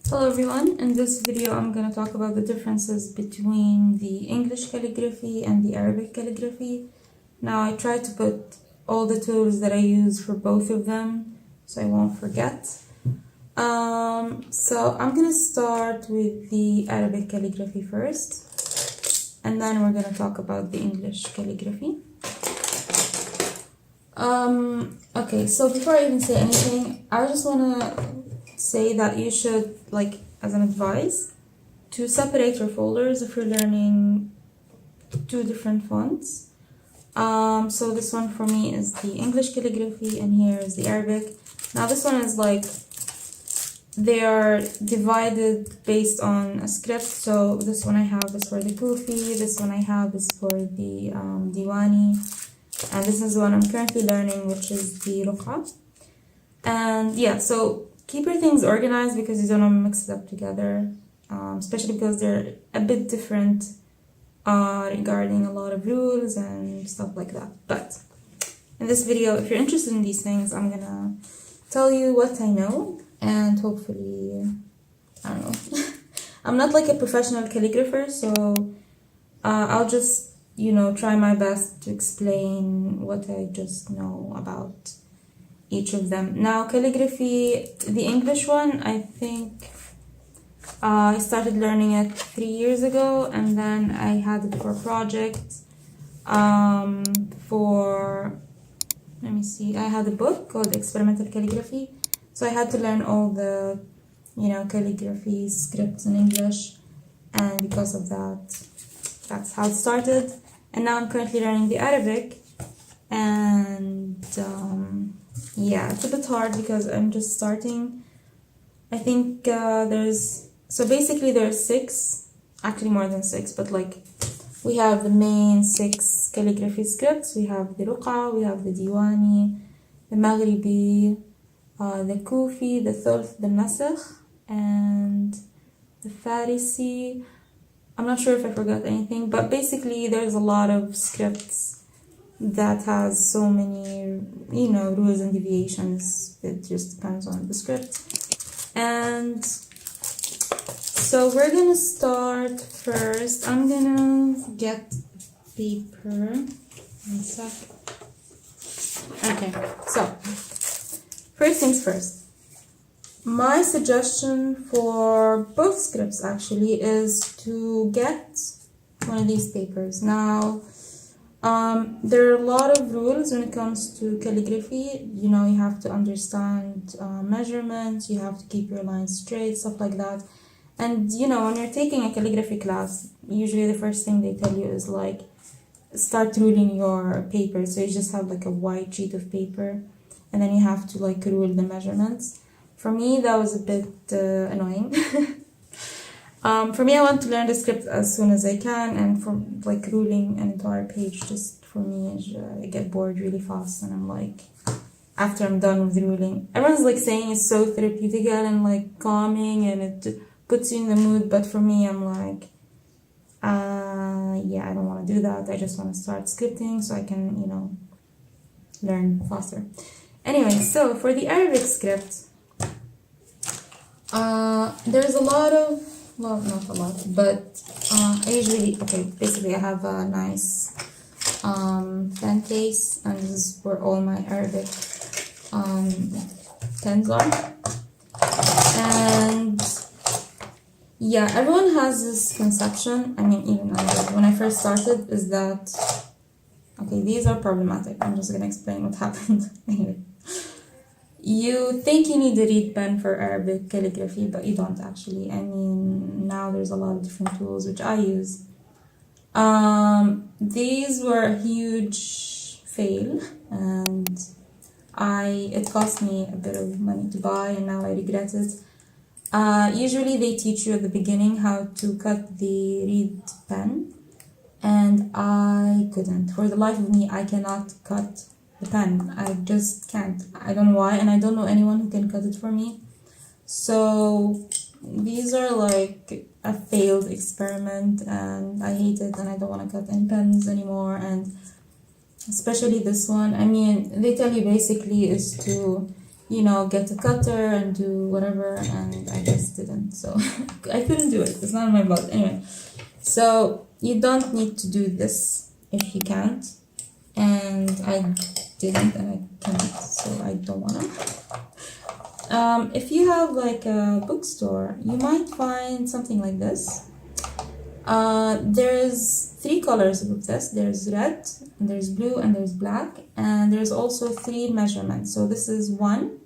Hello everyone, in this video I'm going to talk about the differences between the English calligraphy and the Arabic calligraphy. Now I tried to put all the tools that I use for both of them so I won't forget. So I'm going to start with the Arabic calligraphy first, and then we're going to talk about the English calligraphy. Okay, so before I even say anything, I just want to say that you should, like, as an advice, to separate your folders if you're learning two different fonts. So this one for me is the English calligraphy and here is the Arabic. Now this one is like, they are divided based on a script. So this one I have is for the Kufi, this one I have is for the Diwani, and this is the one I'm currently learning, which is the Ruqa. And yeah, so keep your things organized because you don't want to mix it up together, especially because they're a bit different regarding a lot of rules and stuff like that. But in this video, if you're interested in these things, I'm gonna tell you what I know, and hopefully, I don't know. I'm not like a professional calligrapher, so I'll just, try my best to explain what I just know about each of them. Now, calligraphy, the English one, I think I started learning it 3 years ago, and then I had it for a project I had a book called Experimental Calligraphy, so I had to learn all the, calligraphy scripts in English, and because of that, that's how it started. And now I'm currently learning the Arabic, and yeah, it's a bit hard because I'm just starting. I think basically there's 6, actually more than 6, but like we have the main 6 calligraphy scripts. We have the Ruqa, we have the Diwani, the Maghribi, the Kufi, the Thulth, the Nasakh, and the Farisi. I'm not sure if I forgot anything, but basically there's a lot of scripts that has so many, rules and deviations. It just depends on the script. And so we're gonna start first. I'm gonna get paper. 1 sec. Okay, so first things first. My suggestion for both scripts actually is to get one of these papers. Now, there are a lot of rules when it comes to calligraphy. You have to understand measurements, you have to keep your lines straight, stuff like that. And, when you're taking a calligraphy class, usually the first thing they tell you is like, start ruling your paper. So you just have like a white sheet of paper, and then you have to like rule the measurements. For me, that was a bit annoying. For me, I want to learn the script as soon as I can, and for like ruling an entire page, just for me, I get bored really fast, and I'm like, after I'm done with ruling, everyone's like saying it's so therapeutic and like calming, and it puts you in the mood, but for me, I'm like, yeah, I don't want to do that. I just want to start scripting so I can, learn faster. Anyway, so for the Arabic script, there's a lot of, well, not a lot, but basically I have a nice pen case, and this is where all my Arabic pens are. And yeah, everyone has this conception, I mean, even I did when I first started, is that, okay, these are problematic. I'm just gonna explain what happened. Anyway. You think you need a reed pen for Arabic calligraphy, but you don't actually. I mean, now there's a lot of different tools, which I use. These were a huge fail, and it cost me a bit of money to buy, and now I regret it. Usually they teach you at the beginning how to cut the reed pen, and I couldn't. For the life of me, I cannot cut the pen. I just can't. I don't know why, and I don't know anyone who can cut it for me. So these are like a failed experiment, and I hate it, and I don't want to cut any pens anymore, and especially this one. I mean, they tell you basically is to, get a cutter and do whatever, and I just didn't. couldn't, so I couldn't do it. It's not on my blood. Anyway, so you don't need to do this if you can't, and I didn't and I can't, so I don't wanna. If you have like a bookstore, you might find something like this. There's 3 colors of this. There's red, and there's blue, and there's black, and there's also 3 measurements. So this is 1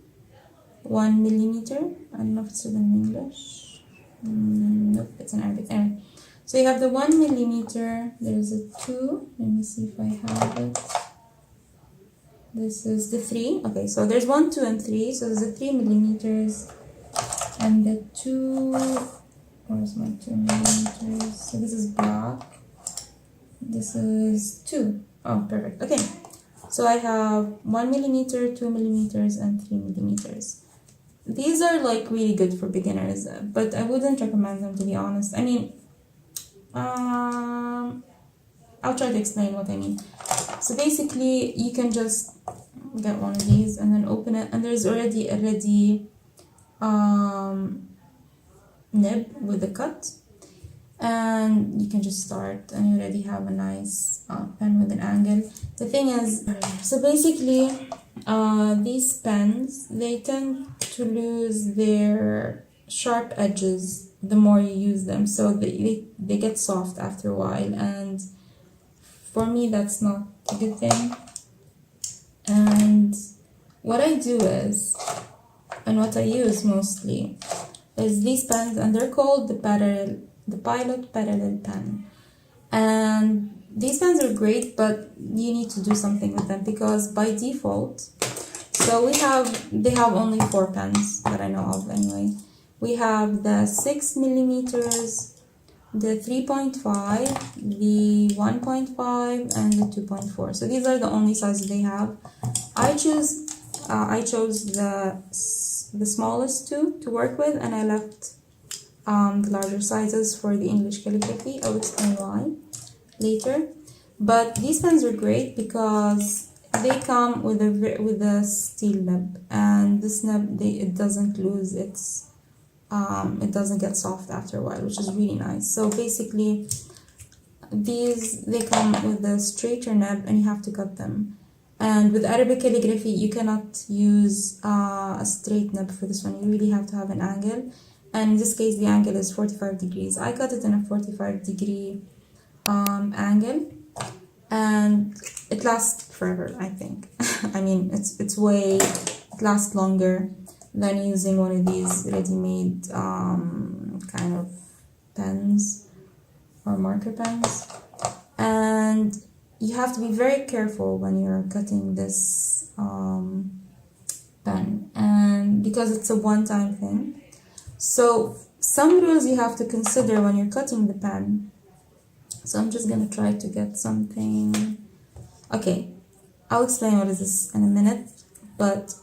millimeter. I don't know if it's written in English. Nope, it's in Arabic. Anyway, so you have the 1 millimeter. There's a 2. Let me see if I have it. This is the 3. Okay, so there's 1, 2, and 3. So there's the 3 millimeters, and the 2. Where's my 2 millimeters? So this is black. This is 2. Oh, perfect. Okay. So I have 1 millimeter, 2 millimeters, and 3 millimeters. These are like really good for beginners, but I wouldn't recommend them, to be honest. I mean, I'll try to explain what I mean. So basically, you can just get one of these and then open it, and there's already a ready nib with a cut, and you can just start, and you already have a nice pen with an angle. The thing is, so basically these pens, they tend to lose their sharp edges the more you use them, so they get soft after a while, and for me that's not a good thing. And what I do is, and what I use mostly, is these pens, and they're called the Pilot Parallel pen. And these pens are great, but you need to do something with them, because by default, so they have only 4 pens that I know of anyway. We have the 6 millimeters, the 3.5, the 1.5, and the 2.4. So these are the only sizes they have. I chose the smallest 2 to work with, and I left the larger sizes for the English calligraphy. I'll explain why later. But these pens are great because they come with a steel nib, and this nib it doesn't lose its it doesn't get soft after a while, which is really nice. So basically, they come with a straighter nib, and you have to cut them. And with Arabic calligraphy, you cannot use a straight nib for this one. You really have to have an angle. And in this case, the angle is 45 degrees. I cut it in a 45-degree angle, and it lasts forever, I think. I mean, it lasts longer than using one of these ready-made kind of pens or marker pens. And you have to be very careful when you're cutting this pen, and because it's a one-time thing. So some rules you have to consider when you're cutting the pen. So I'm just gonna try to get something. Okay, I'll explain what is this in a minute, but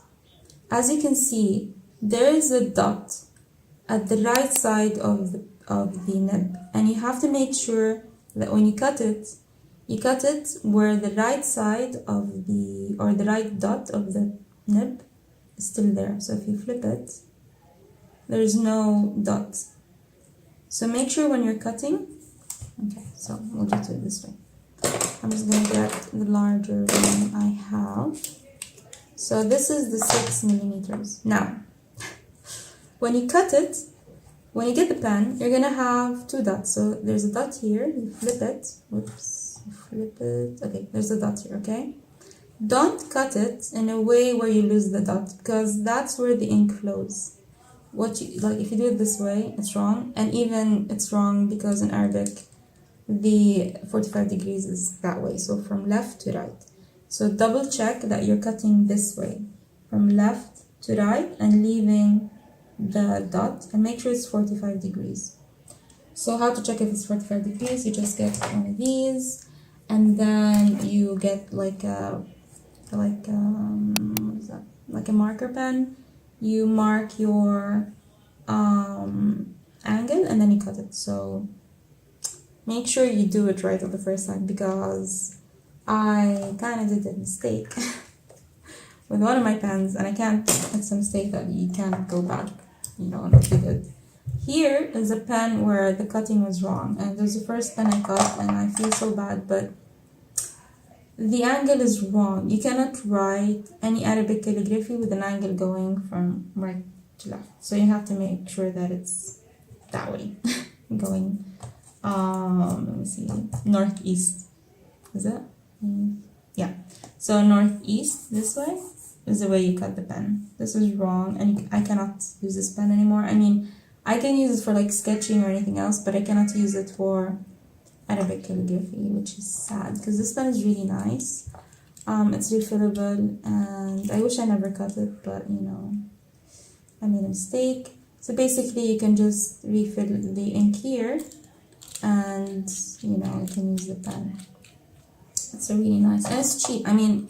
as you can see, there is a dot at the right side of the nib, and you have to make sure that when you cut it where the right side of the right dot of the nib is still there. So if you flip it, there is no dot. So make sure when you're cutting. Okay, so we'll just do it this way. I'm just gonna get the larger one I have. So this is the 6 millimeters. Now, when you cut it, when you get the pen, you're gonna have 2 dots. So there's a dot here, you flip it. Whoops, you flip it. Okay, there's a dot here, okay? Don't cut it in a way where you lose the dot, because that's where the ink flows. If you do it this way, it's wrong. And even it's wrong because in Arabic, the 45 degrees is that way. So from left to right. So double check that you're cutting this way, from left to right, and leaving the dot, and make sure it's 45 degrees. So how to check if it's 45 degrees? You just get one of these, and then you get like a marker pen. You mark your angle, and then you cut it. So make sure you do it right the first time, because I kind of did a mistake with one of my pens, and it's a mistake that you can't go back, not be good. here is a pen where the cutting was wrong, and there's the first pen I cut, and I feel so bad, but the angle is wrong. You cannot write any Arabic calligraphy with an angle going from right to left. So you have to make sure that it's that way, going, let me see, northeast. Is it? Yeah. So northeast, this way, is the way you cut the pen. This is wrong, and I cannot use this pen anymore. I mean, I can use it for like sketching or anything else, but I cannot use it for Arabic calligraphy, which is sad because this pen is really nice. It's refillable, and I wish I never cut it, but you know, I made a mistake. So basically, you can just refill the ink here, and you know, you can use the pen. It's a really nice, and it's cheap. I mean,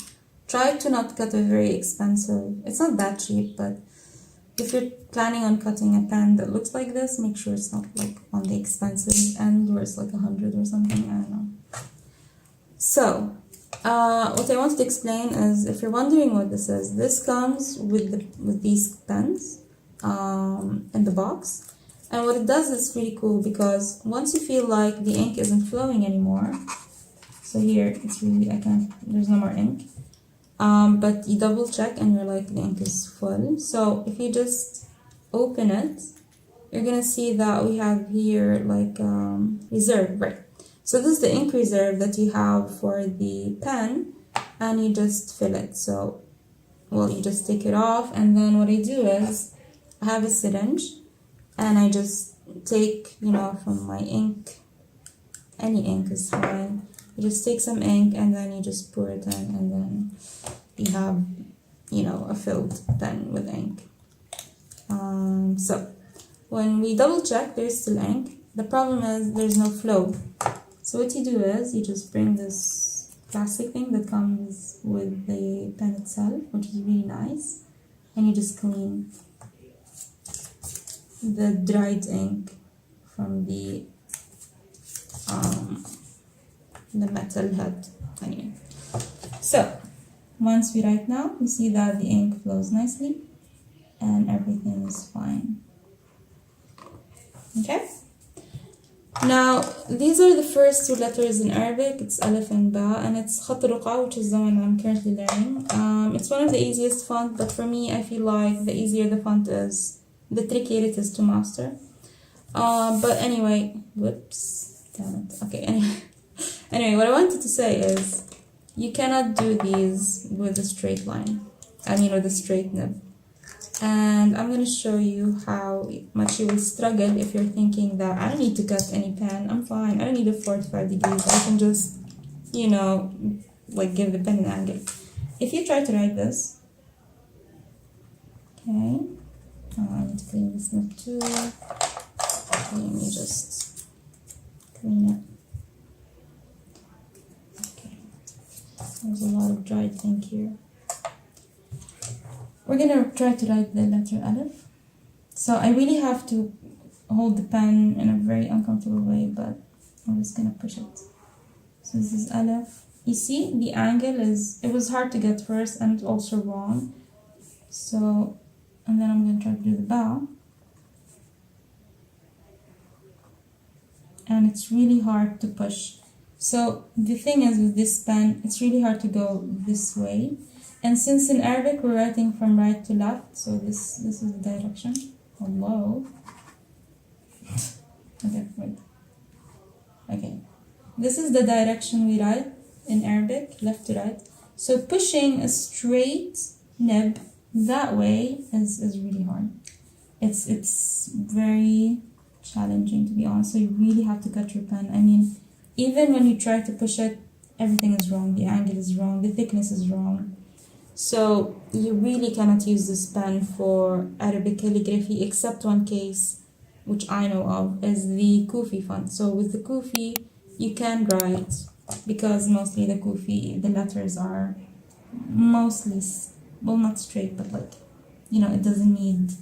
try to not cut a very expensive. It's not that cheap, but if you're planning on cutting a pen that looks like this, make sure it's not like on the expensive end where it's like 100 or something. I don't know. So, what I wanted to explain is, if you're wondering what this is, this comes with these pens in the box. And what it does is really cool, because once you feel like the ink isn't flowing anymore, so here it's really, there's no more ink. But you double check and you're like, the ink is full. So if you just open it, you're gonna see that we have here like reserve, right? So this is the ink reserve that you have for the pen, and you just fill it. So, well, you just take it off, and then what I do is I have a syringe, and I just take, you know, from my ink, any ink is fine. You just take some ink and then you just pour it in, and then you have, you know, a filled pen with ink. So when we double check, there's still ink. The problem is there's no flow. So what you do is you just bring this plastic thing that comes with the pen itself, which is really nice, and you just clean the dried ink from the metal head. Anyway, so once we write now, we see that the ink flows nicely and everything is fine. Okay, now these are the first two letters in Arabic. It's Alif and Ba, and it's Khat Ruqa, which is the one I'm currently learning. It's one of the easiest font, but for me, I feel like the easier the font is, the trickier it is to master. But anyway, whoops, damn it. Okay, anyway, what I wanted to say is, you cannot do these with a straight line. I mean, with a straight nib. And I'm going to show you how much you will struggle if you're thinking that I don't need to cut any pen, I'm fine, I don't need a 45 degrees, I can just, you know, like give the pen an angle. If you try to write this, okay, I need to clean this nib too. Okay, let me just clean it. Okay, there's a lot of dried ink here. We're gonna try to write the letter Alif. So I really have to hold the pen in a very uncomfortable way, but I'm just gonna push it. So this is Alif. You see, the angle it was hard to get first, and it's also wrong. So, and then I'm gonna try to do the Ba. And it's really hard to push. So the thing is, with this pen, it's really hard to go this way. And since in Arabic we're writing from right to left, so this is the direction. Hello. Okay, wait. Okay. This is the direction we write in Arabic, left to right. So pushing a straight nib that way is really hard. It's very challenging, to be honest. So you really have to cut your pen. I mean, even when you try to push it, everything is wrong. The angle is wrong, the thickness is wrong. So you really cannot use this pen for Arabic calligraphy, except one case, which I know of, is the Kufi font. So with the Kufi, you can write, because mostly the Kufi, the letters are mostly, well, not straight, but like, you know, it doesn't need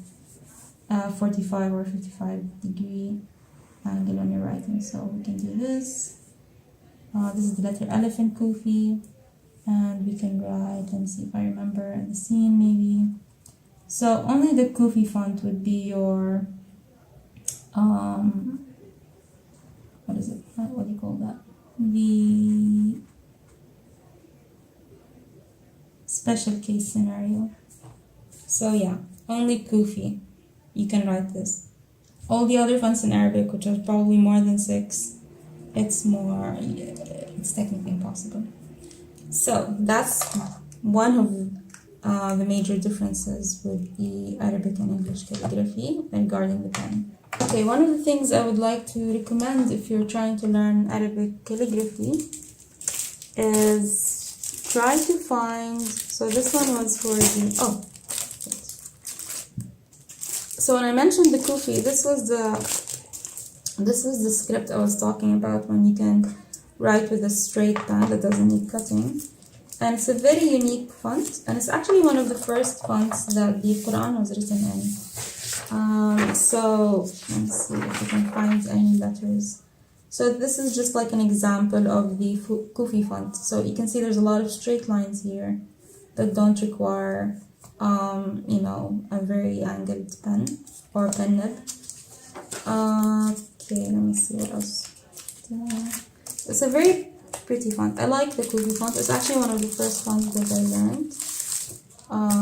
45 or 55 degree angle when you're writing. So we can do this. This is the letter Alif in Kufi. And we can write, let me see if I remember the scene maybe. So only the Kufi font would be your what is it? What do you call that? The special case scenario. So yeah, only Kufi you can write this. All the other fonts in Arabic, which are probably more than 6, it's technically impossible. So that's one of the major differences with the Arabic and English calligraphy regarding the pen. Okay, one of the things I would like to recommend if you're trying to learn Arabic calligraphy is try to find, so this one was for the, so when I mentioned the Kufi, this was the script I was talking about, when you can write with a straight pen that doesn't need cutting. And it's a very unique font, and it's actually one of the first fonts that the Quran was written in. So let's see if we can find any letters. So this is just like an example of the Kufi font. So you can see there's a lot of straight lines here that don't require a very angled pen or pen nib. Okay, let me see what else. It's a very pretty font. I like the Kufi font. It's actually one of the first fonts that I learned.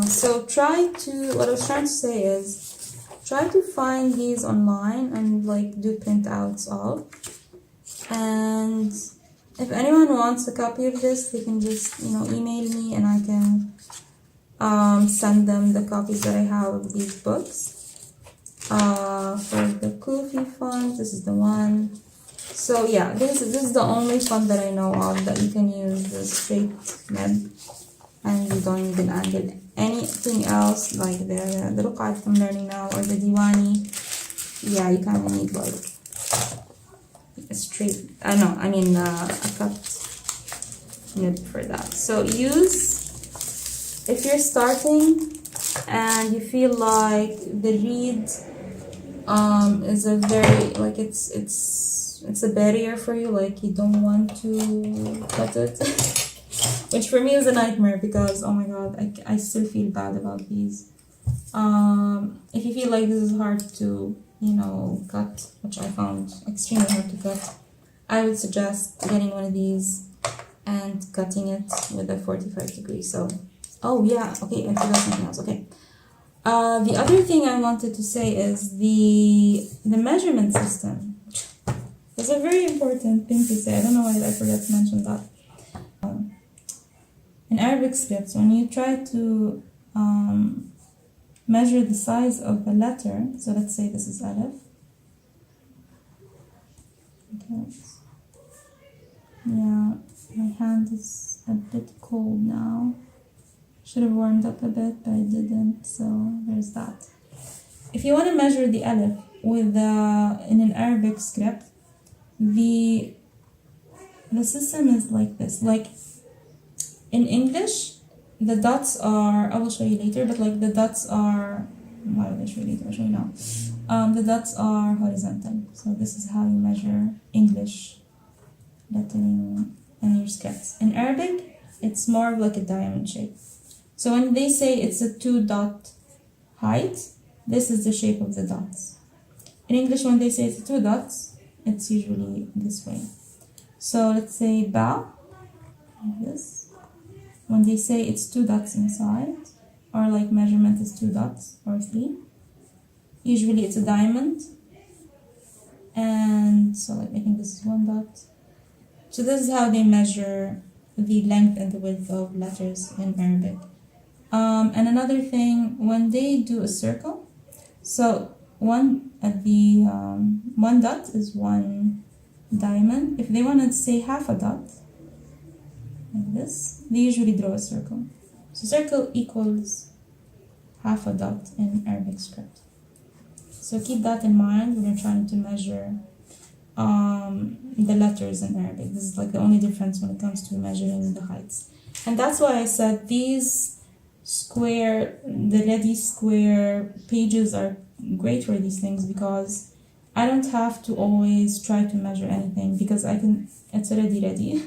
So what I was trying to say is, try to find these online and like do printouts of. And if anyone wants a copy of this, they can just email me, and I can send them the copies that I have of these books. For the Kufi font, this is the one. So yeah, this is the only font that I know of that you can use the straight nib, and you don't need an angle. Anything else like the Ruqat I'm learning now, or the Diwani, yeah, you kind of need like a straight, a cut nib for that. So if you're starting and you feel like the reed is a very, like it's a barrier for you, like you don't want to cut it, which for me is a nightmare, because oh my god, I still feel bad about these. If you feel like this is hard to cut, which I found extremely hard to cut, I would suggest getting one of these and cutting it with a 45 degree. So oh yeah, okay, I forgot something else. Okay, the other thing I wanted to say is the measurement system. It's a very important thing to say. I don't know why I forgot to mention that. In Arabic scripts, when you try to measure the size of a letter, so let's say this is Alif. Okay. Yeah, my hand is a bit cold now. Should have warmed up a bit, but I didn't, so there's that. If you want to measure the Alif in an Arabic script, the system is like this. Like in English, the dots are, I will show you later, but like the dots are, why would I show you later? I'll show you now. The dots are horizontal. So this is how you measure English lettering in your scripts. In Arabic, it's more of like a diamond shape. So when they say it's a 2-dot height, this is the shape of the dots. In English, when they say it's 2 dots, it's usually this way. So let's say ba, like this. When they say it's 2 dots inside, or like measurement is 2 dots or 3, usually it's a diamond. And so like, I think this is 1 dot. So this is how they measure the length and the width of letters in Arabic. And another thing, when they do a circle, so one dot is 1 diamond. If they want to say half a dot, like this, they usually draw a circle. So circle equals half a dot in Arabic script. So keep that in mind when you're trying to measure the letters in Arabic. This is like the only difference when it comes to measuring the heights. And that's why I said the ready square pages are great for these things, because I don't have to always try to measure anything, because it's already ready.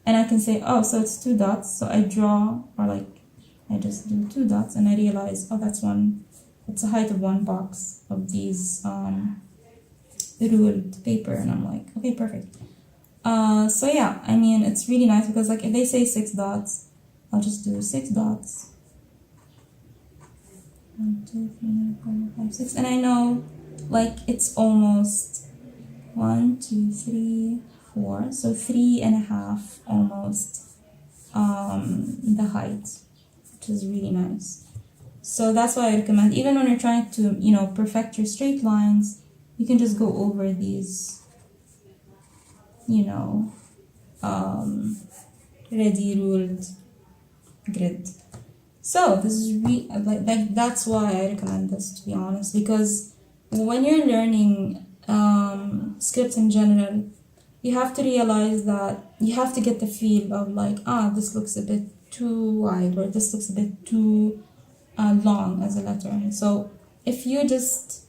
And I can say, oh, so it's 2 dots. So I draw, or like I just do 2 dots, and I realize, oh, it's a height of 1 box of these ruled paper, and I'm like, okay, perfect. So yeah, I mean, it's really nice because like if they say 6 dots, I'll just do 6 dots. 1, 2, 3, 4, 5, 6, and I know like it's almost 1, 2, 3, 4, so 3.5 almost the height, which is really nice. So that's why I recommend, even when you're trying to, you know, perfect your straight lines, you can just go over these, you know, ready ruled grid. So this is really like that's why I recommend this, to be honest, because when you're learning scripts in general, you have to realize that you have to get the feel of like, this looks a bit too wide, or this looks a bit too long as a letter. So if you just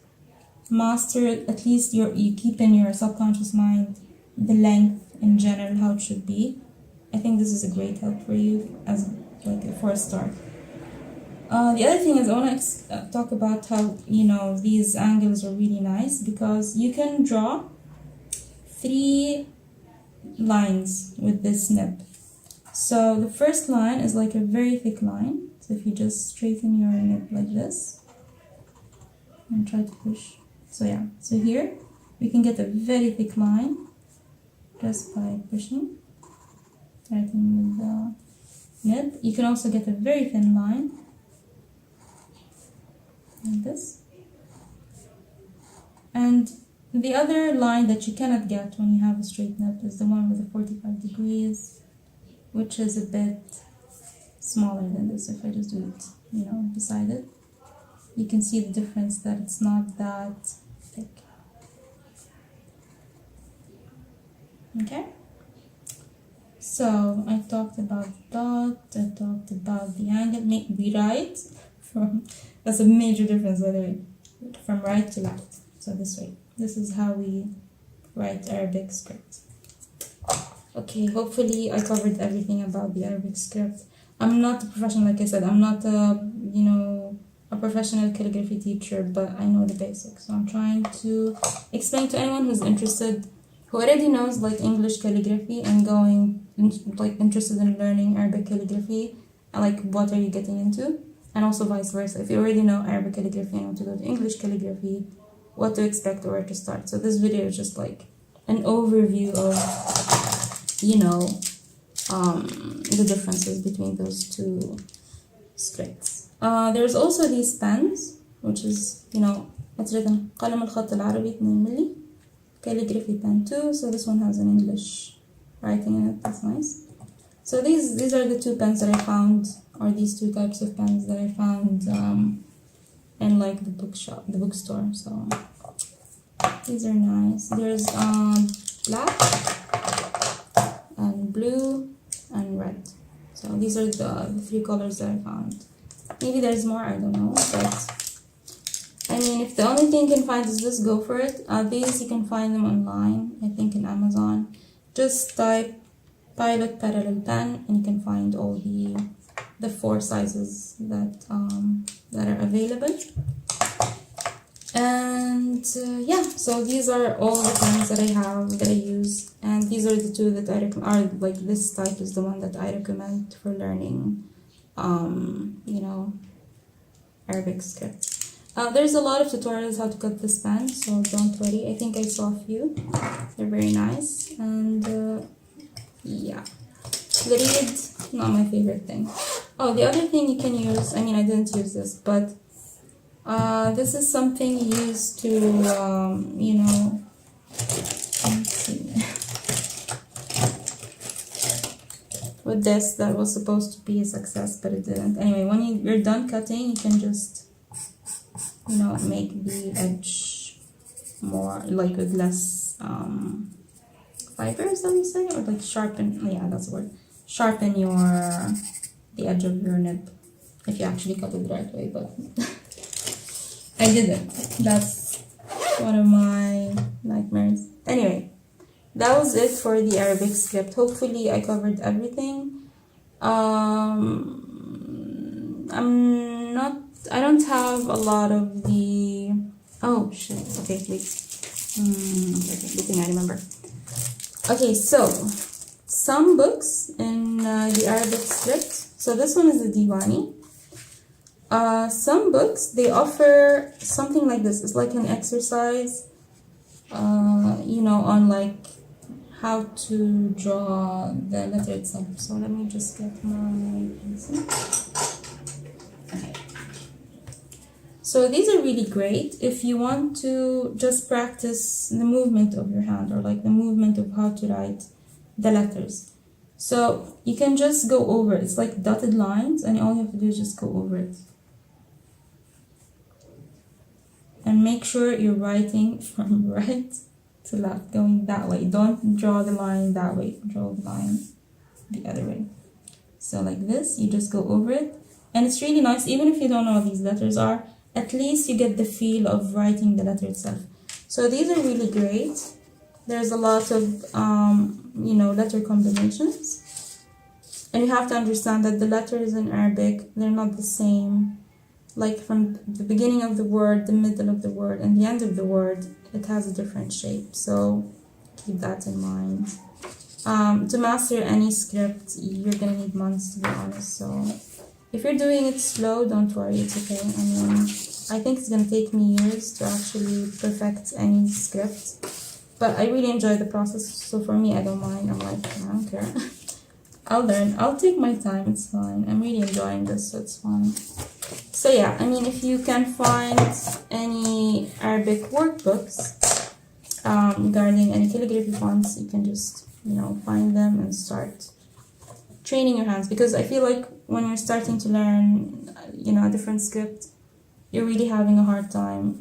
master it, at least you keep in your subconscious mind the length in general, how it should be. I think this is a great help for you as like for a start. The other thing is I want to talk about how, you know, these angles are really nice because you can draw 3 lines with this nib. So the first line is like a very thick line. So if you just straighten your nib like this and try to push. So yeah, so here we can get a very thick line just by pushing, tightening with the nib. You can also get a very thin line like this. And the other line that you cannot get when you have a straight nib is the one with the 45 degrees, which is a bit smaller than this. If I just do it, you know, beside it, you can see the difference that it's not that thick. Okay, so I talked about dot, I talked about the angle. We write from, that's a major difference by the way, from right to left. So this way, this is how we write Arabic script. Okay, hopefully I covered everything about the Arabic script. I'm not a professional, like I said, I'm not a, you know, a professional calligraphy teacher, but I know the basics. So I'm trying to explain to anyone who's interested, who already knows like English calligraphy and going like interested in learning Arabic calligraphy, and like what are you getting into, and also vice versa. If you already know Arabic calligraphy and want to go to English calligraphy, what to expect or where to start. So this video is just like an overview of, you know, the differences between those two scripts. There's also these pens, which is, you know, it's written قلم الخط العربي 2 ملي, calligraphy pen 2. So this one has an English writing in it. That's nice. So these are the 2 pens that I found, or these 2 types of pens that I found in like the bookstore. So these are nice. There's black and blue and red. So these are the 3 colors that I found. Maybe there's more, I don't know, but I mean, if the only thing you can find is this, go for it. These you can find them online, I think in Amazon. Just type Pilot Parallel Pen and you can find all the 4 sizes that are available. And yeah, so these are all the pens that I have, that I use, and these are the 2 that I recommend. Like this type is the one that I recommend for learning, you know, Arabic script. There's a lot of tutorials how to cut this pen, so don't worry. I think I saw a few. They're very nice, and yeah, the reed, not my favorite thing. Oh, the other thing you can use, I mean, I didn't use this, but this is something used to, you know, let's see. With this, that was supposed to be a success, but it didn't. Anyway, when you're done cutting, you can just, you know, make the edge more, like with less fibers, let me say, or like sharpen, yeah, that's the word. Sharpen the edge of your nib, if you actually cut it the right way, but I didn't. That's one of my nightmares. Anyway, that was it for the Arabic script. Hopefully I covered everything. I don't have a lot of the, oh shit, okay, wait. Okay, good thing I remember. Okay, so some books in the Arabic script. So this one is the Diwani. Some books, they offer something like this. It's like an exercise, on like how to draw the letter itself. So let me just get my pencil. Okay. So these are really great if you want to just practice the movement of your hand, or like the movement of how to write the letters. So you can just go over it. It's like dotted lines, and all you have to do is just go over it. And make sure you're writing from right to left, going that way. Don't draw the line that way. Draw the line the other way. So like this, you just go over it. And it's really nice, even if you don't know what these letters are, at least you get the feel of writing the letter itself. So these are really great. There's a lot of, letter combinations. And you have to understand that the letters in Arabic, they're not the same. Like from the beginning of the word, the middle of the word, and the end of the word, it has a different shape. So keep that in mind. To master any script, you're gonna need months, to be honest. So if you're doing it slow, don't worry, it's okay. I mean, I think it's gonna take me years to actually perfect any script, but I really enjoy the process. So for me, I don't mind. I'm like, I don't care. I'll learn. I'll take my time. It's fine. I'm really enjoying this, so it's fine. So yeah, I mean, if you can find any Arabic workbooks regarding any calligraphy fonts, you can just, find them and start training your hands. Because I feel like when you're starting to learn, a different script, you're really having a hard time,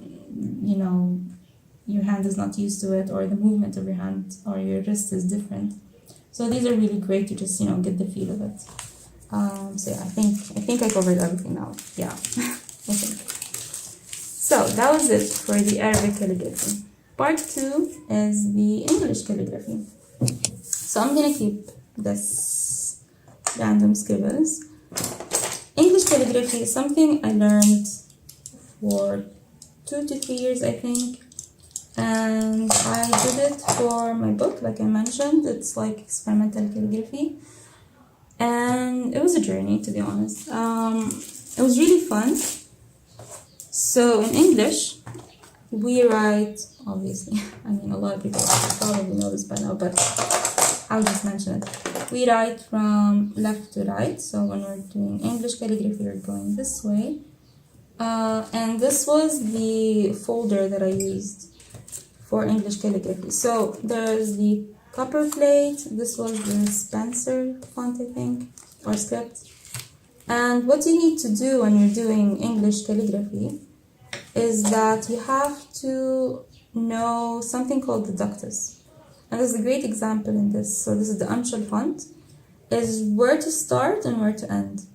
your hand is not used to it, or the movement of your hand or your wrist is different. So these are really great to just, get the feel of it. So yeah, I think I covered everything now. Yeah, I think. So that was it for the Arabic calligraphy. Part 2 is the English calligraphy. So I'm gonna keep this random scribbles. English calligraphy is something I learned for 2 to 3 years, I think. And I did it for my book, like I mentioned. It's like experimental calligraphy. And it was a journey, to be honest. It was really fun. So in English, we write, obviously, I mean, a lot of people probably know this by now, but I'll just mention it. We write from left to right. So when we're doing English calligraphy, we're going this way. And this was the folder that I used for English calligraphy. So there's the copper plate. This was the Spencer font, I think, or script. And what you need to do when you're doing English calligraphy is that you have to know something called the ductus. And there's a great example in this. So this is the Anshul font, is where to start and where to end.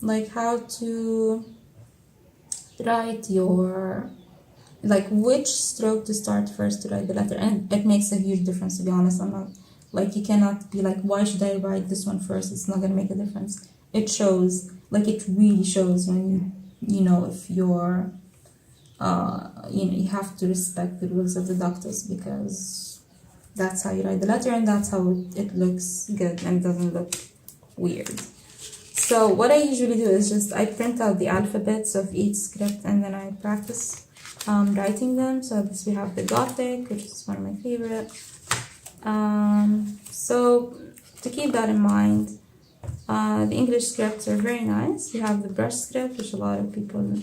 Like how to write your, like which stroke to start first to write the letter. And it makes a huge difference, to be honest. I'm not, like, you cannot be like, why should I write this one first? It's not going to make a difference. It shows, like it really shows when if you're, you have to respect the rules of the ductus, because that's how you write the letter and that's how it looks good and it doesn't look weird. So what I usually do is just I print out the alphabets of each script and then I practice writing them. So this we have the Gothic, which is one of my favorite. So to keep that in mind, the English scripts are very nice. You have the brush script, which a lot of people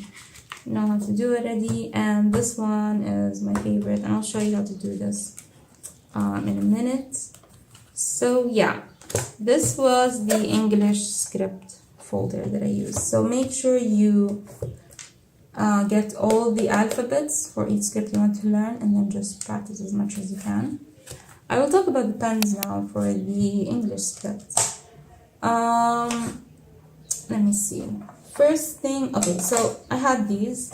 know how to do already, and this one is my favorite, and I'll show you how to do this in a minute. So yeah, this was the English script folder that I used. So make sure you get all the alphabets for each script you want to learn, and then just practice as much as you can. I will talk about the pens now for the English script. Let me see. First thing, okay, so I had these,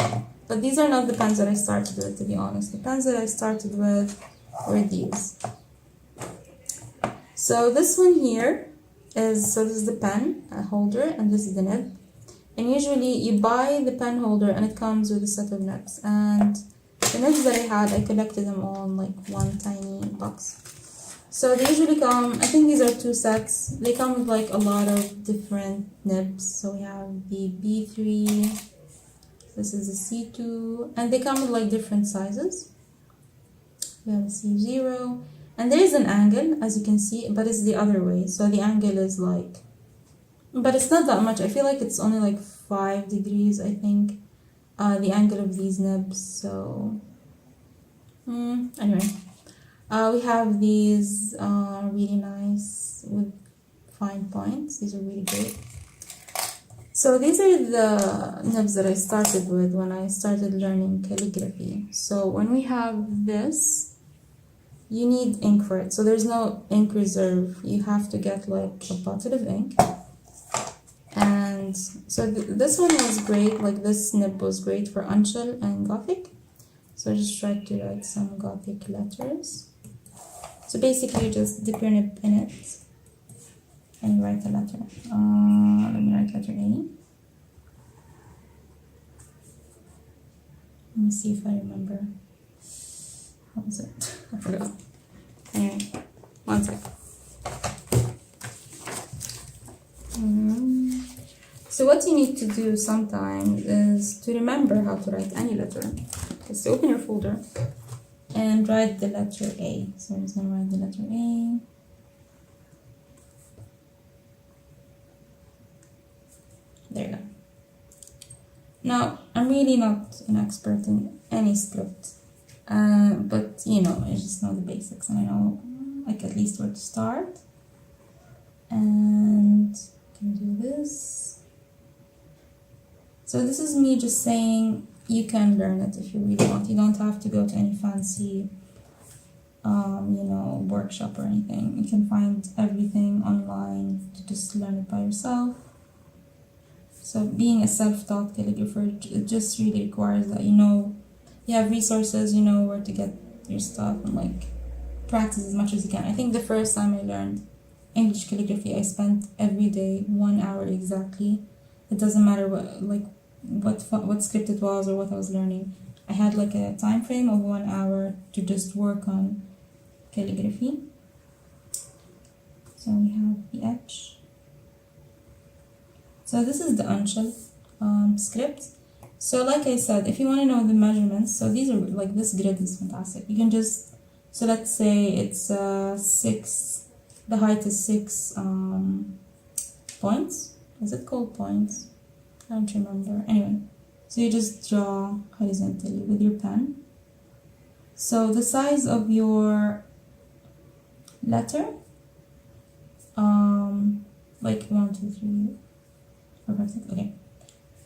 but these are not the pens that I started with, to be honest. The pens that I started with were these. So this one here is, so this is the pen holder, and this is the nib. And usually you buy the pen holder and it comes with a set of nibs. And the nibs that I had, I collected them all in like one tiny box. So they usually come, I think these are 2 sets. They come with like a lot of different nibs. So we have the B3, this is the C2, and they come with like different sizes. We have a C0, and there is an angle, as you can see, but it's the other way. So the angle is like, but it's not that much. I feel like it's only like 5 degrees, I think, the angle of these nibs. So anyway, we have these really nice with fine points. These are really great. So these are the nibs that I started with when I started learning calligraphy. So when we have this, you need ink for it. So there's no ink reserve. You have to get like a bottle of ink. And so this one was great, like this nib was great for Uncial and Gothic. So I just tried to write some Gothic letters. So basically you just dip your nib in it and you write the letter. Let me write letter A. Let me see if I remember. How was it? I forgot. Anyway, one sec. So what you need to do sometimes is to remember how to write any letter. Is to open your folder and write the letter A. So I'm just gonna write the letter A. There you go. Now, I'm really not an expert in any script, but you know, I just know the basics and I know like at least where to start. And can do this. So this is me just saying you can learn it if you really want. You don't have to go to any fancy, you know, workshop or anything. You can find everything online to just learn it by yourself. So being a self-taught calligrapher, it just really requires that you know, you have resources, you know where to get your stuff and like practice as much as you can. I think the first time I learned English calligraphy, I spent every day 1 hour exactly. It doesn't matter what script it was or what I was learning. I had like a time frame of 1 hour to just work on calligraphy. So we have the H. So this is the Uncial script. So like I said, if you want to know the measurements, so these are like, this grid is fantastic. You can just, so let's say it's 6, the height is 6 points. Is it called points? I don't remember. Anyway, so you just draw horizontally with your pen. So the size of your letter, like 1, 2, 3, 4, 5, 6, okay.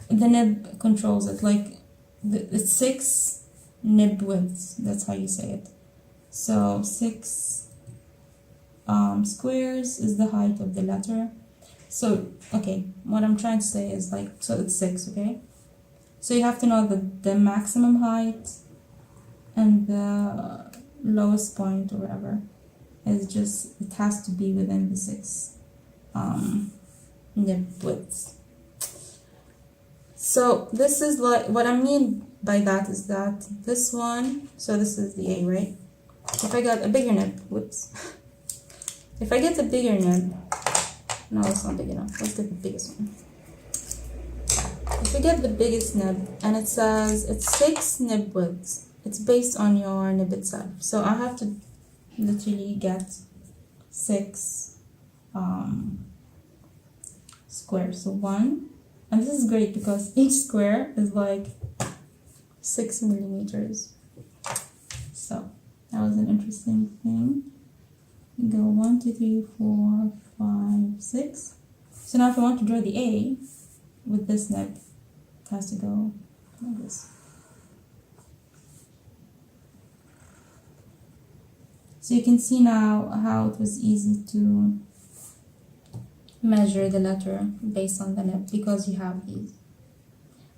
The nib controls it, like it's 6 nib widths, that's how you say it. So 6 squares is the height of the letter. So, okay, what I'm trying to say is like, so it's 6, okay? So you have to know the maximum height and the lowest point or whatever is just, it has to be within the 6 nib widths. So this is like, what I mean by that is that this one, so this is the A, right? If I got a bigger nib, whoops. If I get a bigger nib, no, it's not big enough. Let's get the biggest one. If you get the biggest nib and it says it's 6 nib widths, it's based on your nib itself. So I have to literally get 6 squares. So 1, and this is great because each square is like 6 millimeters. So that was an interesting thing. You go 1, 2, 3, 4, 5, 6. So now if I want to draw the A with this nib, it has to go like this. So you can see now how it was easy to measure the letter based on the nib because you have these.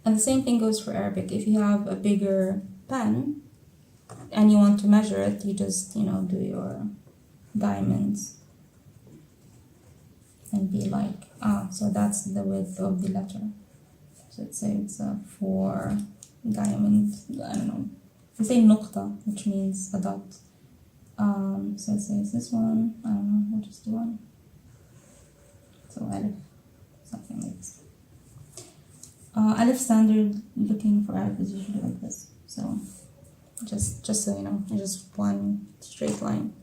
And the same thing goes for Arabic. If you have a bigger pen and you want to measure it, you just, you know, do your diamonds and be like, so that's the width of the letter. So let's say it's a 4 diamond, I don't know, They say نقطة, which means a dot. So it says this one, I don't know, we'll just do one. So alif, something like this. Alif standard, looking for alif is usually like this. So just so you know, just one straight line.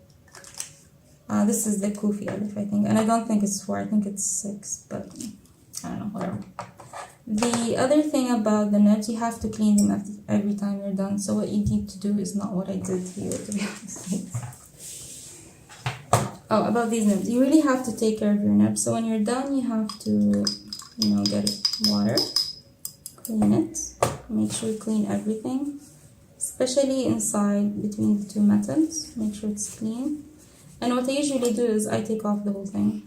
This is the Kufi alif, I think, and I don't think it's 4, I think it's 6, but I don't know, whatever. The other thing about the nibs, you have to clean them every time you're done. So what you need to do is not what I did here, to be honest. Oh, about these nibs, you really have to take care of your nibs. So when you're done, you have to, you know, get water, clean it, make sure you clean everything, especially inside between the two metals. Make sure it's clean. And what I usually do is I take off the whole thing.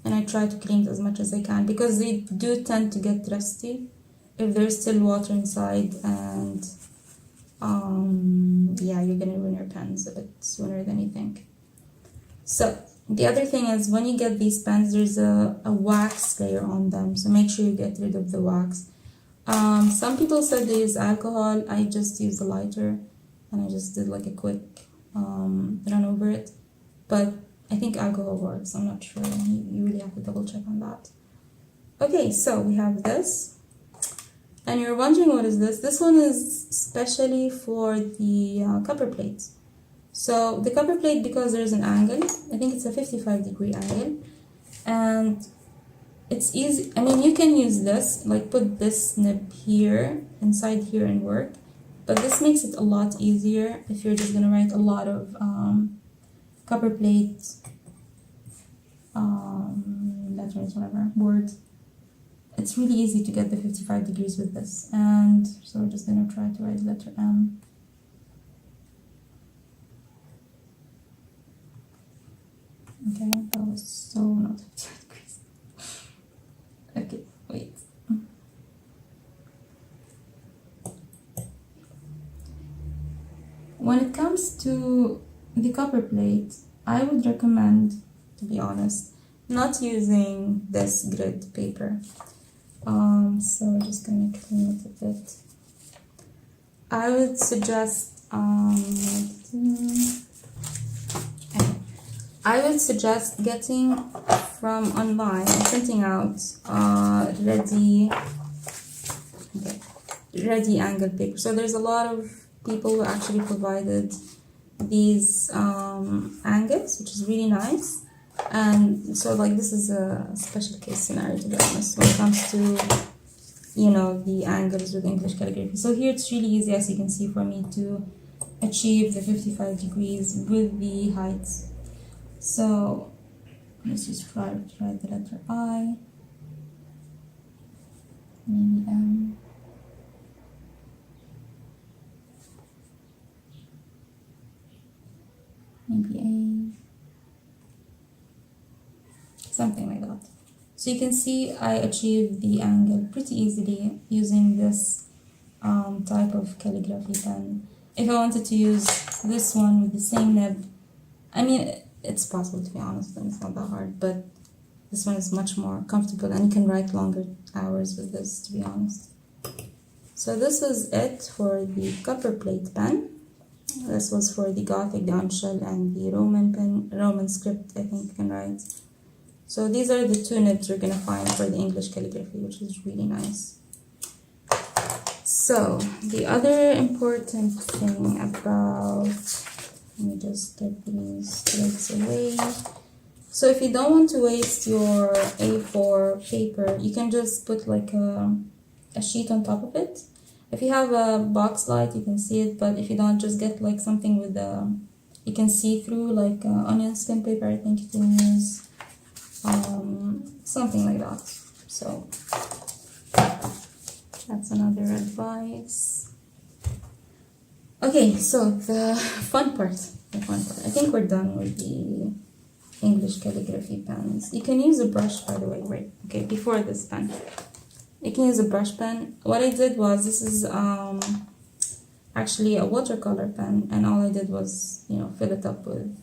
And I try to clean it as much as I can, because they do tend to get rusty if there's still water inside, and yeah, you're gonna ruin your pens a bit sooner than you think. So the other thing is, when you get these pens, there's a wax layer on them, so make sure you get rid of the wax. Some people said they use alcohol. I just used a lighter and I just did like a quick run over it, but I think alcohol works, I'm not sure. You really have to double check on that. Okay, so we have this. And you're wondering what is this? This one is specially for the copper plate. So the copper plate, because there's an angle, I think it's a 55-degree angle. And it's easy, I mean, you can use this, like put this nib here, inside here and work. But this makes it a lot easier if you're just gonna write a lot of copper plate letters, whatever, words. It's really easy to get the 55 degrees with this. And so we're just gonna try to write letter M. Okay, that was so not 55 degrees. Okay, wait. When it comes to the copper plate, I would recommend, to be honest, not using this grid paper. So I'm just gonna clean it a bit. I would suggest getting from online, printing out ready angle paper. So there's a lot of people who actually provided these angles, which is really nice. And so like this is a special case scenario, to be honest, when it comes to, you know, the angles with English calligraphy. So here it's really easy, as you can see, for me to achieve the 55 degrees with the heights. So let's just try to write the letter I, maybe M. Maybe A, something like that. So you can see I achieved the angle pretty easily using this type of calligraphy pen. If I wanted to use this one with the same nib, I mean, it's possible, to be honest, and it's not that hard, but this one is much more comfortable and you can write longer hours with this, to be honest. So this is it for the copper plate pen. This was for the Gothic, the Unshell, and the Roman script, I think you can write. So these are the two nibs you're gonna find for the English calligraphy, which is really nice. So the other important thing about, let me just get these threads away. So if you don't want to waste your A4 paper, you can just put like a sheet on top of it. If you have a box light, you can see it, but if you don't, just get like something with you can see through, like onion skin paper, I think you can use, something like that. So that's another advice. Okay, so the fun part. I think we're done with the English calligraphy pens. You can use a brush, by the way, right? Okay, before this pen. You can use a brush pen. What I did was, this is actually a watercolor pen, and all I did was, you know, fill it up with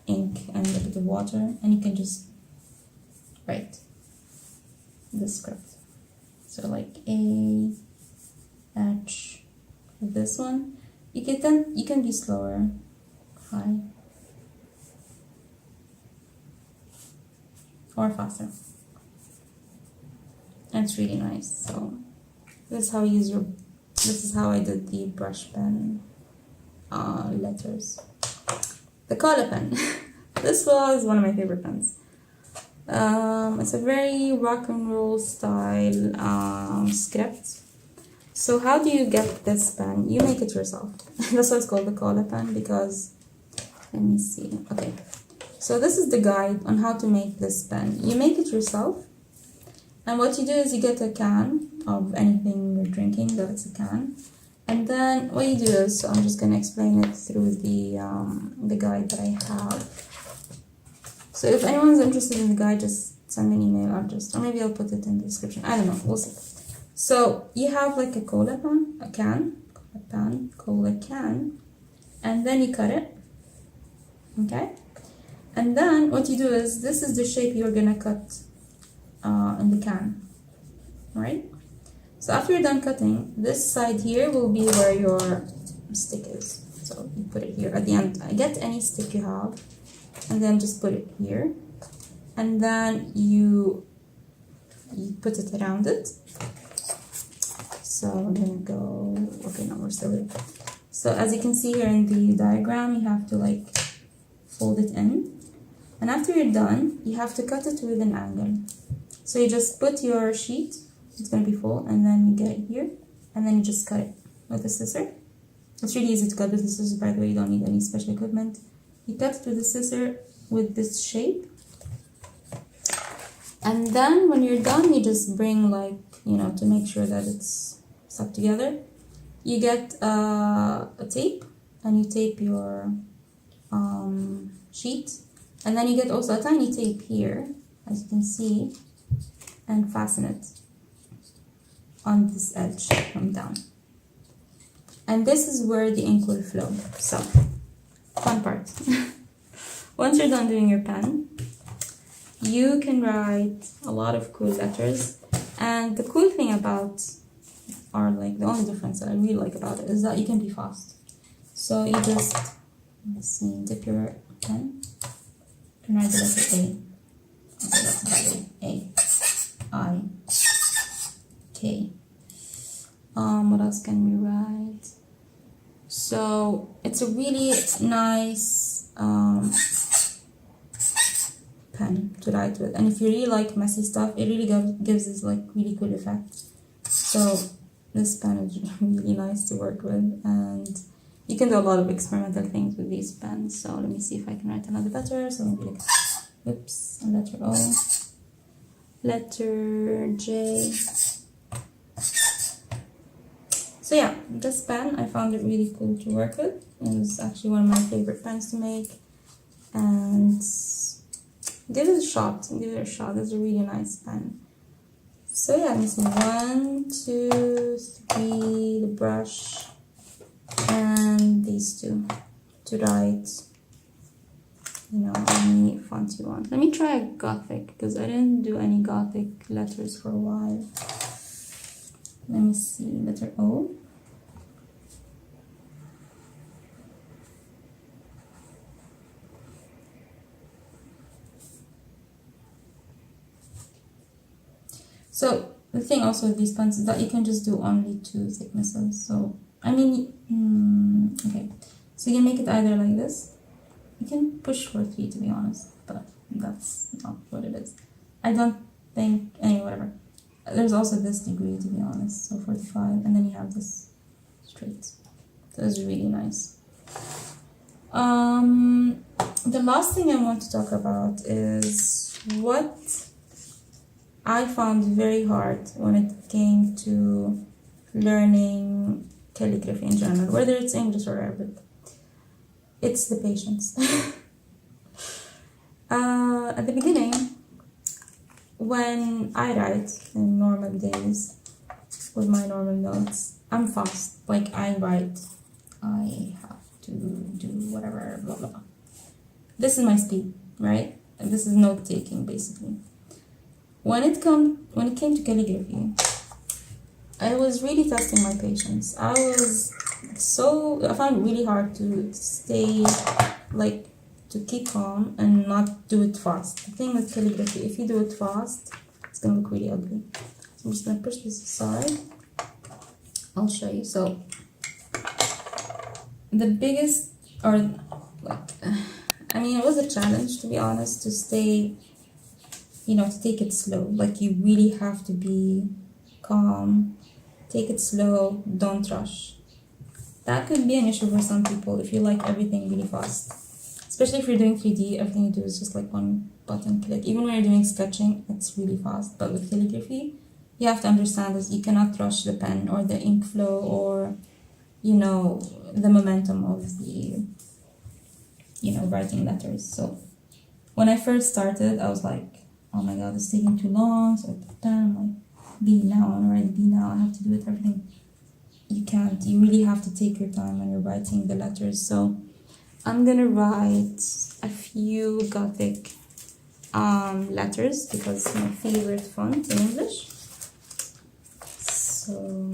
ink and a bit of water, and you can just write the script. So like A, H, with this one. You can be slower. High. Or faster. And it's really nice. So this is how you use this is how I did the brush pen letters. The color pen. This was one of my favorite pens. It's a very rock and roll style script. So how do you get this pen? You make it yourself. That's why it's called the color pen, because, let me see. Okay, so this is the guide on how to make this pen. You make it yourself, and what you do is you get a can of anything you're drinking, that's a can. And then what you do is, so I'm just gonna explain it through the guide that I have. So if anyone's interested in the guide, just send me an email, or maybe I'll put it in the description. I don't know, we'll see. So you have like a cola can, and then you cut it, okay? And then what you do is, this is the shape you're gonna cut in the can, right? So after you're done cutting, this side here will be where your stick is. So you put it here at the end. Get any stick you have, and then just put it here, and then you put it around it. So I'm gonna go, okay, no, we're still here. So as you can see here in the diagram, you have to like fold it in, and after you're done, you have to cut it with an angle. So you just put your sheet, it's gonna be full, and then you get it here, and then you just cut it with a scissor. It's really easy to cut with the scissors, by the way, you don't need any special equipment. You cut it with the scissor with this shape, and then when you're done, you just bring, like, you know, to make sure that it's stuck together, you get a tape, and you tape your sheet, and then you get also a tiny tape here, as you can see, and fasten it on this edge from down. And this is where the ink will flow. So, fun part. Once you're done doing your pen, you can write a lot of cool letters. And the cool thing about, or like the only difference that I really like about it, is that you can be fast. So you just, let's see, dip your pen and write the letter A. Okay, that's about it. A, I, K. What else can we write? So it's a really nice pen to write with, and if you really like messy stuff, it really gives this like really cool effect. So this pen is really nice to work with, and you can do a lot of experimental things with these pens. So let me see if I can write another letter. So maybe like, oops, a letter O, letter J. So yeah, this pen, I found it really cool to work with. It was actually one of my favorite pens to make, and give it a shot. This is a really nice pen. So yeah, I'm using 1, 2, 3, the brush, and these two to write, you know, any font you want. Let me try Gothic, because I didn't do any Gothic letters for a while. Let me see, letter O. So the thing also with these pens is that you can just do only 2 thicknesses. So, I mean, okay. So you can make it either like this. You can push for 3, to be honest, but that's not what it is. I don't think, anyway, whatever. There's also this degree, to be honest, so 45, and then you have this straight. So it's really nice. The last thing I want to talk about is what I found very hard when it came to learning calligraphy in general, whether it's English or Arabic. It's the patience. At the beginning, when I write in normal days with my normal notes, I'm fast. Like, I write, I have to do whatever, blah blah blah. This is my speed, right? And this is note taking, basically. When it came to calligraphy, I was really testing my patience. I was so I found it really hard to stay, like, to keep calm and not do it fast. The thing with calligraphy, if you do it fast, it's gonna look really ugly. So I'm just gonna push this aside. I'll show you. So the biggest, or like, I mean, it was a challenge, to be honest, to stay, you know, to take it slow. Like, you really have to be calm, take it slow, don't rush. That could be an issue for some people if you like everything really fast. Especially if you're doing 3D, everything you do is just like one button click. Even when you're doing sketching, it's really fast. But with calligraphy, you have to understand this. You cannot rush the pen or the ink flow or, you know, the momentum of the, you know, writing letters. So when I first started, I was like, oh my god, it's taking too long. So I put down, I'm like, B now, I'm writing B now, I have to do it, everything. You can't. You really have to take your time when you're writing the letters. So I'm gonna write a few Gothic letters because it's my favorite font in English. So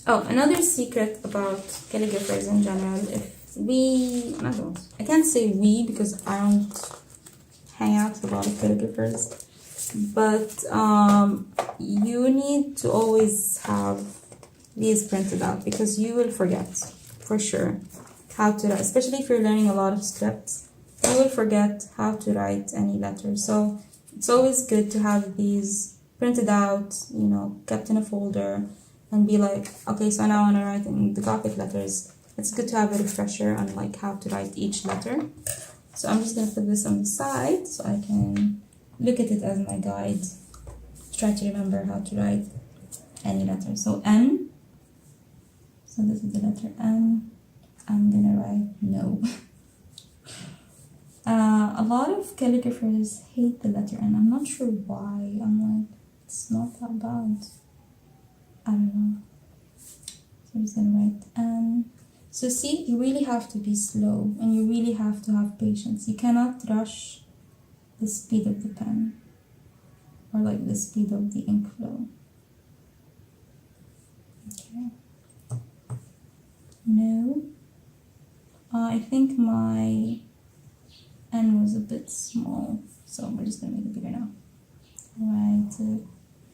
another secret about calligraphers in general, I can't say we because I don't hang out with a lot of calligraphers, but you need to always have these printed out because you will forget for sure how to write, especially if you're learning a lot of scripts, you will forget how to write any letters. So it's always good to have these printed out, you know, kept in a folder and be like, okay, so now I want to write in the Gothic letters. It's good to have a refresher on like how to write each letter. So I'm just going to put this on the side so I can look at it as my guide. Try to remember how to write any letter. So N. So this is the letter N. I'm going to write no. A lot of calligraphers hate the letter N. I'm not sure why. I'm like, it's not that bad. I don't know. So I'm just going to write N. So see, you really have to be slow and you really have to have patience. You cannot rush the speed of the pen or like the speed of the ink flow. Okay. No. I think my N was a bit small, so we're just gonna make it bigger now. Right,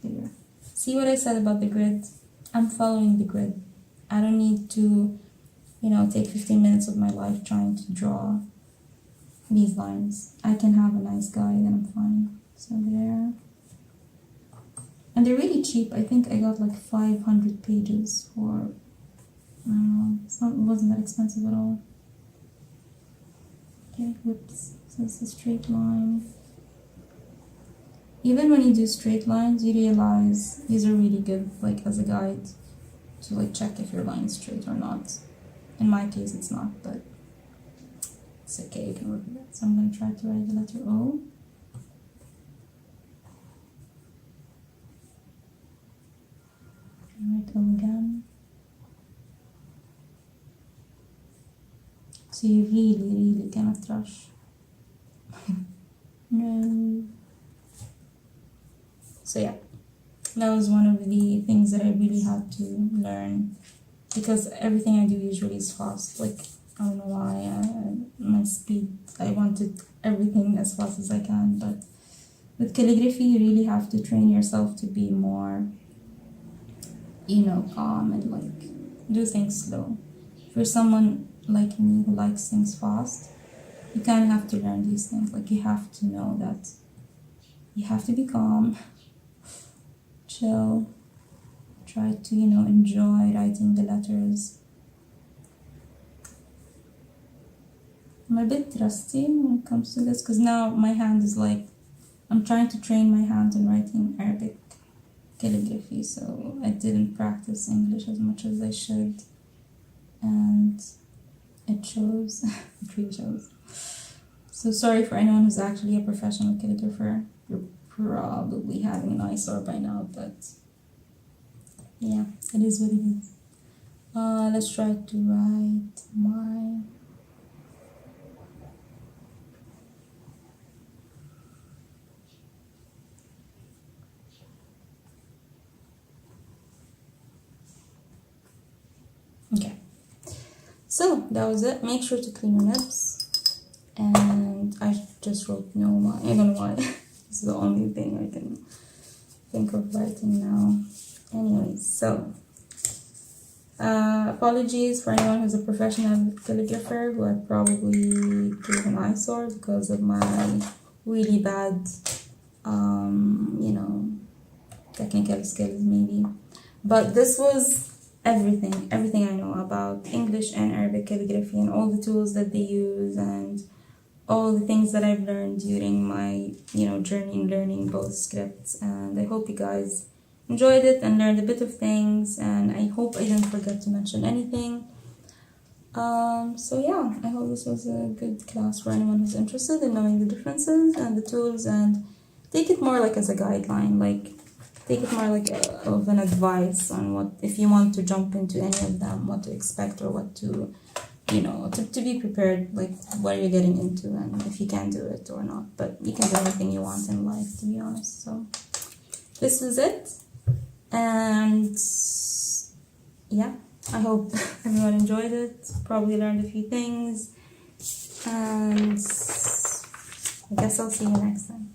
bigger. See what I said about the grid? I'm following the grid. I don't need to, you know, take 15 minutes of my life trying to draw these lines. I can have a nice guide and I'm fine. So there. And they're really cheap. I think I got like 500 pages for, I don't know, it wasn't that expensive at all. Okay, whoops. So it's a straight line. Even when you do straight lines, you realize these are really good, like as a guide to like check if your line is straight or not. In my case, it's not, but it's okay, you can work with it. So I'm going to try to write the letter O. And write O again. So you really cannot rush. No. So yeah, that was one of the things that I really had to learn because everything I do usually is fast. Like, I don't know why, my speed, I wanted everything as fast as I can, but with calligraphy you really have to train yourself to be more, you know, calm and like do things slow. If you're someone like me who likes things fast, you kind of have to learn these things. Like, you have to know that you have to be calm, chill, try to, you know, enjoy writing the letters. I'm a bit rusty when it comes to this because now my hand is like, I'm trying to train my hand in writing Arabic calligraphy, so I didn't practice English as much as I should, and it shows. It really shows. So sorry for anyone who's actually a professional calligrapher. You're probably having an eyesore by now, but yeah, it is what it is. Let's try to write my So that was it. Make sure to clean your lips. And I just wrote no why. I don't know why. It's the only thing I can think of writing now. Anyways, so apologies for anyone who's a professional calligrapher who I probably gave an eyesore because of my really bad, technical skills maybe. But this was everything I know about English and Arabic calligraphy and all the tools that they use and all the things that I've learned during my, journey in learning both scripts. And I hope you guys enjoyed it and learned a bit of things, and I hope I didn't forget to mention anything. So yeah, I hope this was a good class for anyone who's interested in knowing the differences and the tools, and take it more like as a guideline, take it more like of an advice on what, if you want to jump into any of them, what to expect or what to, to be prepared, like what you're getting into and if you can do it or not. But you can do anything you want in life, to be honest. So this is it. And yeah, I hope everyone enjoyed it, probably learned a few things, and I guess I'll see you next time.